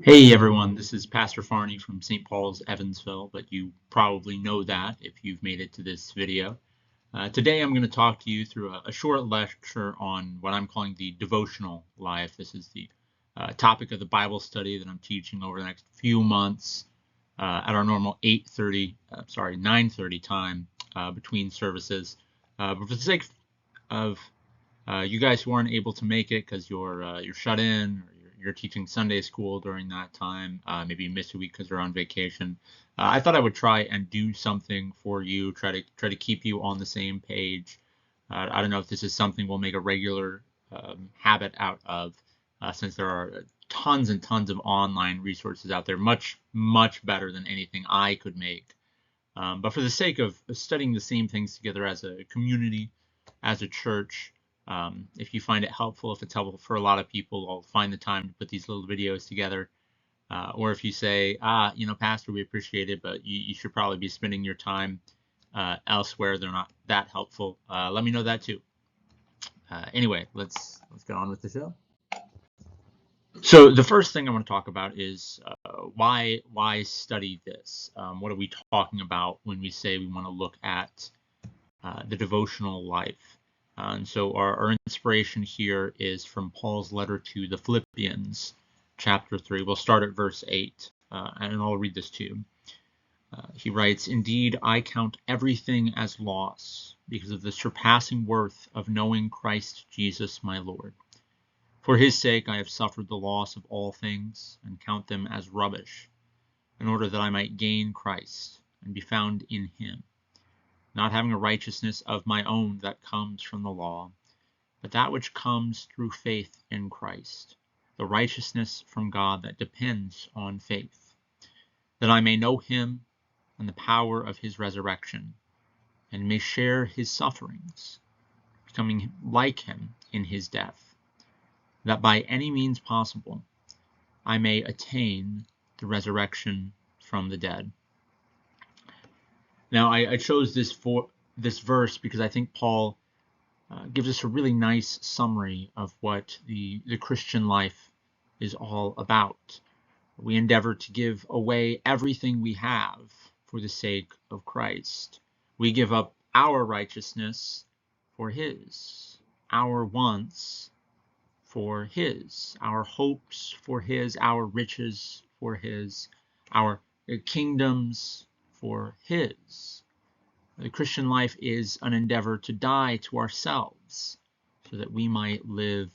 Hey everyone, this is Pastor Farney from St. Paul's, Evansville, but you probably know that if you've made it to this video. Today I'm going to talk to you through a short lecture on what I'm calling the devotional life. This is the topic of the Bible study that I'm teaching over the next few months at our normal 9:30 time between services. But for the sake of you guys who aren't able to make it because you're shut in, or you're teaching Sunday school during that time, maybe you missed a week because you're on vacation. I thought I would try and do something for you, try to keep you on the same page. I don't know if this is something we'll make a regular habit out of, since there are tons and tons of online resources out there, much better than anything I could make. But for the sake of studying the same things together as a community, as a church, if you find it helpful, if it's helpful for a lot of people, I'll find the time to put these little videos together. Or if you say, Pastor, we appreciate it, but you should probably be spending your time elsewhere, they're not that helpful, let me know that too. Anyway, let's get on with the show. So the first thing I want to talk about is why study this? What are we talking about when we say we want to look at the devotional life? And so our inspiration here is from Paul's letter to the Philippians, chapter 3. We'll start at verse 8, and I'll read this to you. He writes, "Indeed, I count everything as loss because of the surpassing worth of knowing Christ Jesus my Lord. For his sake I have suffered the loss of all things, and count them as rubbish, in order that I might gain Christ, and be found in him, not having a righteousness of my own that comes from the law, but that which comes through faith in Christ, the righteousness from God that depends on faith, that I may know him and the power of his resurrection, and may share his sufferings, becoming like him in his death, that by any means possible I may attain the resurrection from the dead." Now, I chose this verse because I think Paul gives us a really nice summary of what the Christian life is all about. We endeavor to give away everything we have for the sake of Christ. We give up our righteousness for his, our wants for his, our hopes for his, our riches for his, our kingdoms for his. The Christian life is an endeavor to die to ourselves so that we might live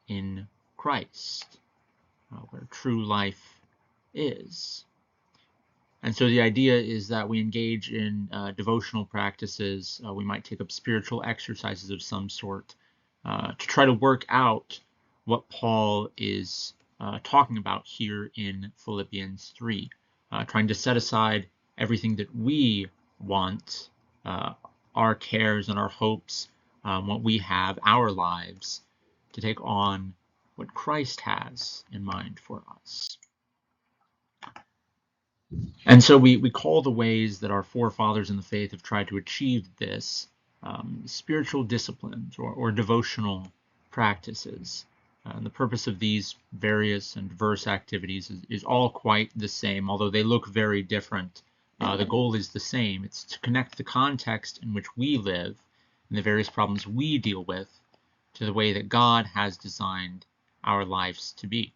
in Christ, where true life is. And so the idea is that we engage in devotional practices. We might take up spiritual exercises of some sort to try to work out what Paul is talking about here in Philippians 3, trying to set aside everything that we want, our cares and our hopes, what we have, our lives, to take on what Christ has in mind for us. And so we call the ways that our forefathers in the faith have tried to achieve this spiritual disciplines or devotional practices. And the purpose of these various and diverse activities is all quite the same, although they look very different. The goal is the same. It's to connect the context in which we live and the various problems we deal with to the way that God has designed our lives to be.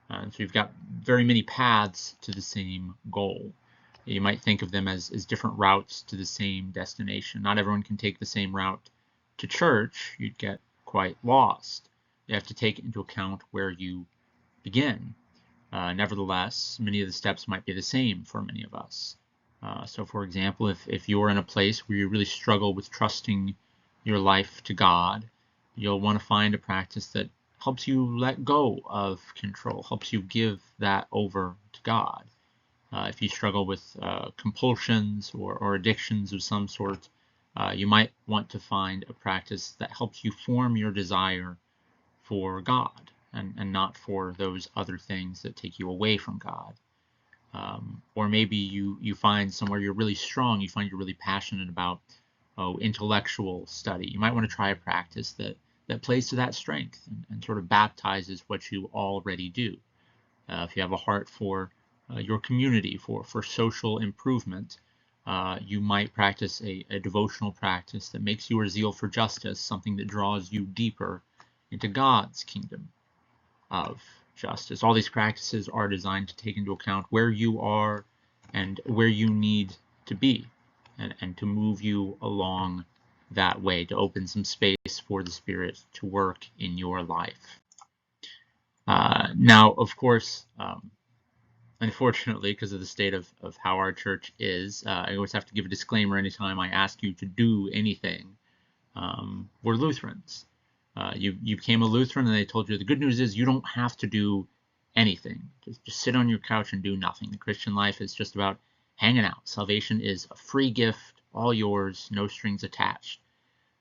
So you've got very many paths to the same goal. You might think of them as different routes to the same destination. Not everyone can take the same route to church. You'd get quite lost. You have to take into account where you begin. Nevertheless, many of the steps might be the same for many of us. So for example, if you're in a place where you really struggle with trusting your life to God, you'll want to find a practice that helps you let go of control, helps you give that over to God. If you struggle with compulsions or addictions of some sort, you might want to find a practice that helps you form your desire for God and not for those other things that take you away from God. Or maybe you find somewhere you're really strong, you find you're really passionate about intellectual study. You might want to try a practice that plays to that strength and sort of baptizes what you already do. if you have a heart for your community, for social improvement, you might practice a devotional practice that makes your zeal for justice something that draws you deeper into God's kingdom of justice. All these practices are designed to take into account where you are and where you need to be, and to move you along that way, to open some space for the Spirit to work in your life. Now, of course, unfortunately, because of the state of how our church is, I always have to give a disclaimer anytime I ask you to do anything. We're Lutherans. You became a Lutheran, and they told you the good news is you don't have to do anything. Just sit on your couch and do nothing. The Christian life is just about hanging out. Salvation is a free gift, all yours, no strings attached.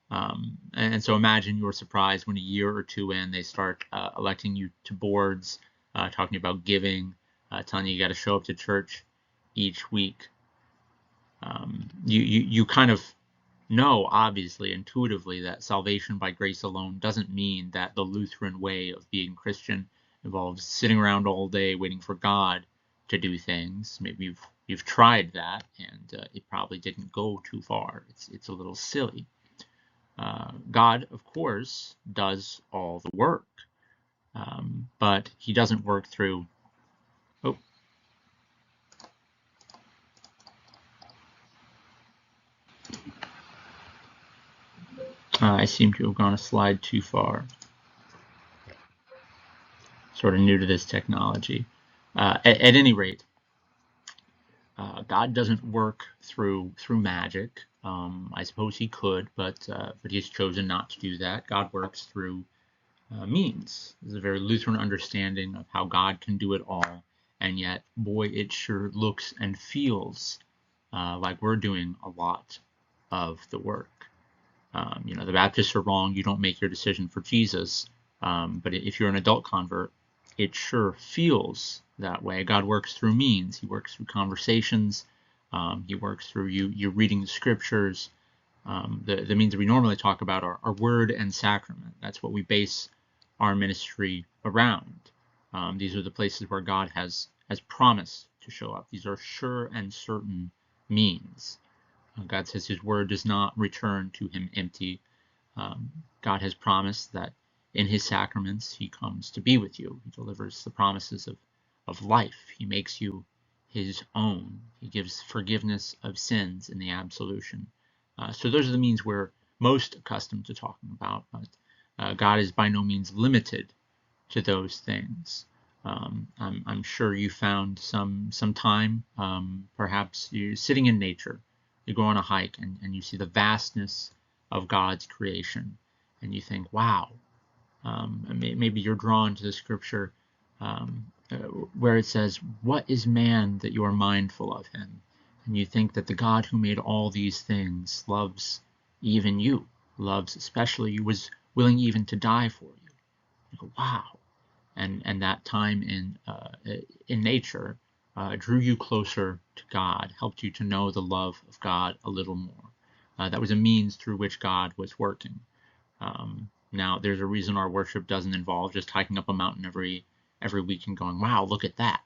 And so imagine your surprise when a year or two in, they start electing you to boards, talking about giving, telling you got to show up to church each week. You kind of know, obviously, intuitively, that salvation by grace alone doesn't mean that the Lutheran way of being Christian involves sitting around all day waiting for God to do things. Maybe you've tried that, and it probably didn't go too far. It's a little silly. God, of course, does all the work, but he doesn't work through. Oh, I seem to have gone a slide too far. Sort of new to this technology. At any rate, God doesn't work through magic. I suppose he could, but he's chosen not to do that. God works through means. There's a very Lutheran understanding of how God can do it all, and yet, boy, it sure looks and feels like we're doing a lot of the work. The Baptists are wrong. You don't make your decision for Jesus. But if you're an adult convert, it sure feels that way. God works through means. He works through conversations. He works through you reading the scriptures. The means that we normally talk about are word and sacrament. That's what we base our ministry around. These are the places where God has promised to show up. These are sure and certain means. God says his word does not return to him empty. God has promised that in his sacraments he comes to be with you. He delivers the promises of life. He makes you his own. He gives forgiveness of sins in the absolution. So those are the means we're most accustomed to talking about, but God is by no means limited to those things. I'm sure you found some time, perhaps you're sitting in nature. You go on a hike and you see the vastness of God's creation, and you think, wow. Maybe you're drawn to the scripture where it says, what is man that you are mindful of him? And you think that the God who made all these things loves even you, loves especially you, was willing even to die for you. You go, wow. And that time in nature drew you closer to God, helped you to know the love of God a little more. That was a means through which God was working. Now, there's a reason our worship doesn't involve just hiking up a mountain every week and going, wow, look at that.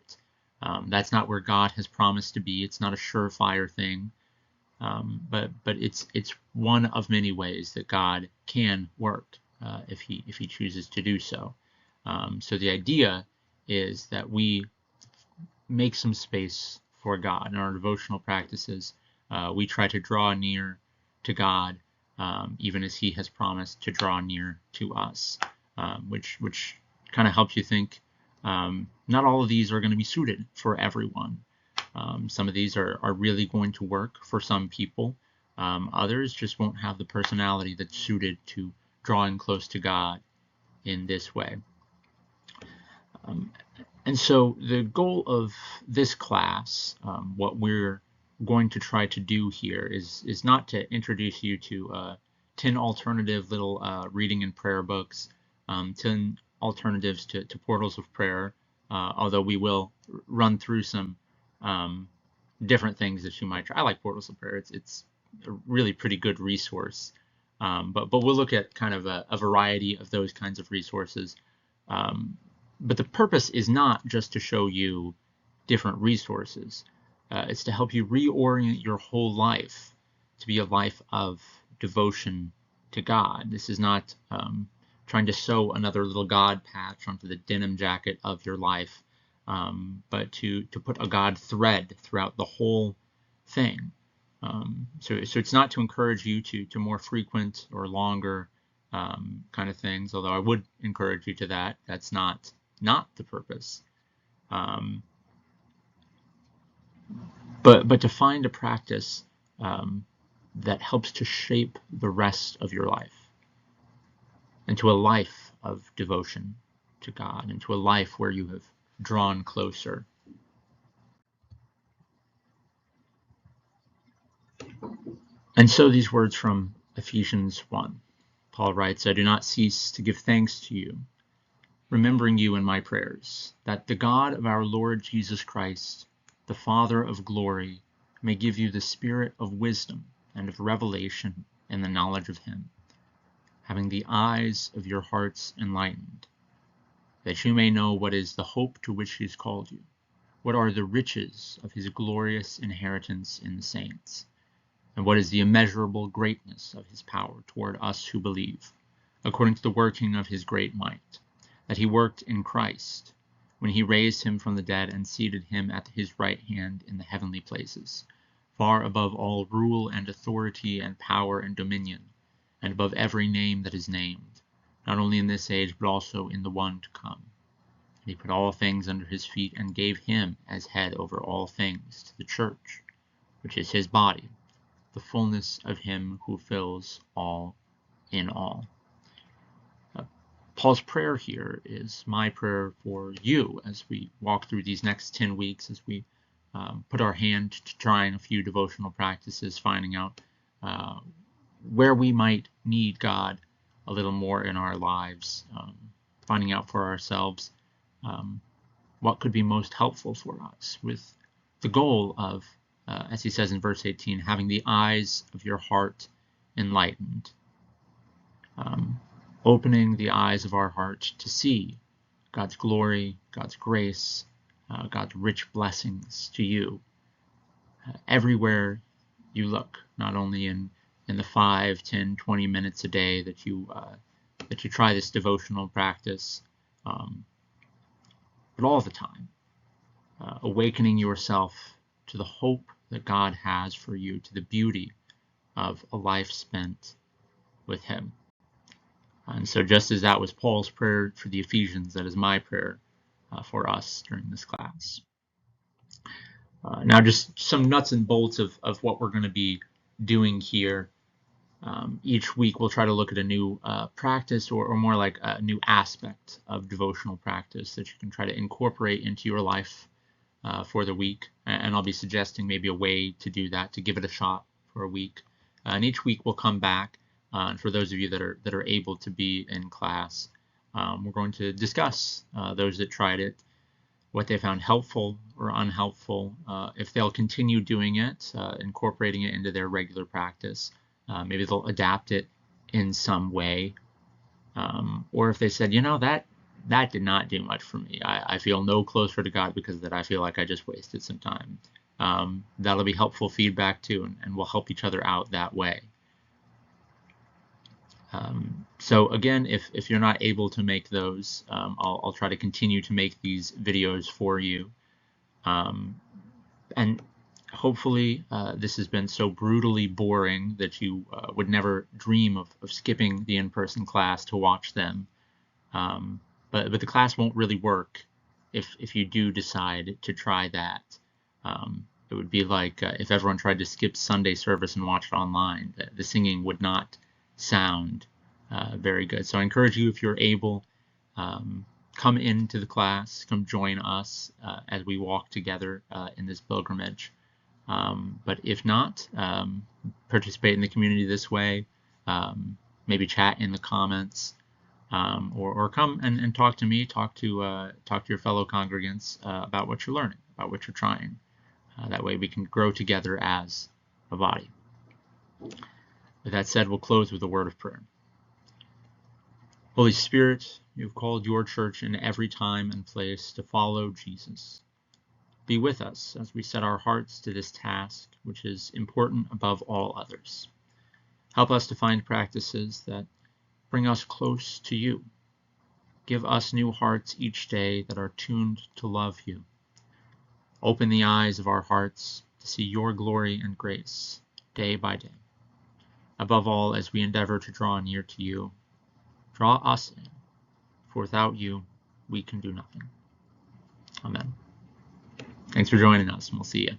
That's not where God has promised to be. It's not a surefire thing. But it's one of many ways that God can work if he chooses to do so. So the idea is that we make some space for God in our devotional practices. We try to draw near to God, even as he has promised to draw near to us, which kind of helps you think not all of these are going to be suited for everyone. Some of these are really going to work for some people. Others just won't have the personality that's suited to drawing close to God in this way. And so the goal of this class, what we're going to try to do here is not to introduce you to 10 alternative little reading and prayer books, 10 alternatives to portals of prayer, although we will run through some different things that you might try. I like portals of prayer. It's a really pretty good resource. But we'll look at kind of a variety of those kinds of resources. But the purpose is not just to show you different resources. It's to help you reorient your whole life to be a life of devotion to God. This is not trying to sew another little God patch onto the denim jacket of your life, but to put a God thread throughout the whole thing. So it's not to encourage you to more frequent or longer kind of things, although I would encourage you to that. That's not the purpose. But to find a practice that helps to shape the rest of your life into a life of devotion to God, into a life where you have drawn closer. And so these words from Ephesians 1. Paul writes, I do not cease to give thanks to you, remembering you in my prayers, that the God of our Lord Jesus Christ, the Father of glory, may give you the spirit of wisdom and of revelation in the knowledge of him, having the eyes of your hearts enlightened, that you may know what is the hope to which he has called you, what are the riches of his glorious inheritance in the saints, and what is the immeasurable greatness of his power toward us who believe, according to the working of his great might, that he worked in Christ, when he raised him from the dead and seated him at his right hand in the heavenly places, far above all rule and authority and power and dominion, and above every name that is named, not only in this age but also in the one to come. And he put all things under his feet and gave him as head over all things to the church, which is his body, the fullness of him who fills all in all. Paul's prayer here is my prayer for you as we walk through these next 10 weeks, as we put our hand to trying a few devotional practices, finding out where we might need God a little more in our lives, finding out for ourselves what could be most helpful for us, with the goal of, as he says in verse 18, having the eyes of your heart enlightened. Opening the eyes of our heart to see God's glory, God's grace, God's rich blessings to you everywhere you look, not only in the 5, 10, 20 minutes a day that you try this devotional practice, but all the time, awakening yourself to the hope that God has for you, to the beauty of a life spent with him. And so just as that was Paul's prayer for the Ephesians, that is my prayer for us during this class. Now just some nuts and bolts of what we're going to be doing here. Each week we'll try to look at a new practice, or more like a new aspect of devotional practice that you can try to incorporate into your life for the week. And I'll be suggesting maybe a way to do that, to give it a shot for a week. And each week we'll come back. And for those of you that are able to be in class, we're going to discuss those that tried it, what they found helpful or unhelpful, if they'll continue doing it, incorporating it into their regular practice. Maybe they'll adapt it in some way, or if they said, that did not do much for me. I feel no closer to God because of that. I feel like I just wasted some time. That'll be helpful feedback too, and we'll help each other out that way. So again, if you're not able to make those, I'll try to continue to make these videos for you. And hopefully this has been so brutally boring that you would never dream of skipping the in-person class to watch them. But the class won't really work if you do decide to try that. It would be like if everyone tried to skip Sunday service and watch it online. The singing would not sound very good. So I encourage you, if you're able, come into the class, come join us as we walk together in this pilgrimage. But if not, participate in the community this way, maybe chat in the comments, or come and talk to me, talk to your fellow congregants about what you're learning, about what you're trying. That way we can grow together as a body. With that said, we'll close with a word of prayer. Holy Spirit, you have called your church in every time and place to follow Jesus. Be with us as we set our hearts to this task, which is important above all others. Help us to find practices that bring us close to you. Give us new hearts each day that are tuned to love you. Open the eyes of our hearts to see your glory and grace day by day. Above all, as we endeavor to draw near to you, draw us in, for without you, we can do nothing. Amen. Thanks for joining us, and we'll see you.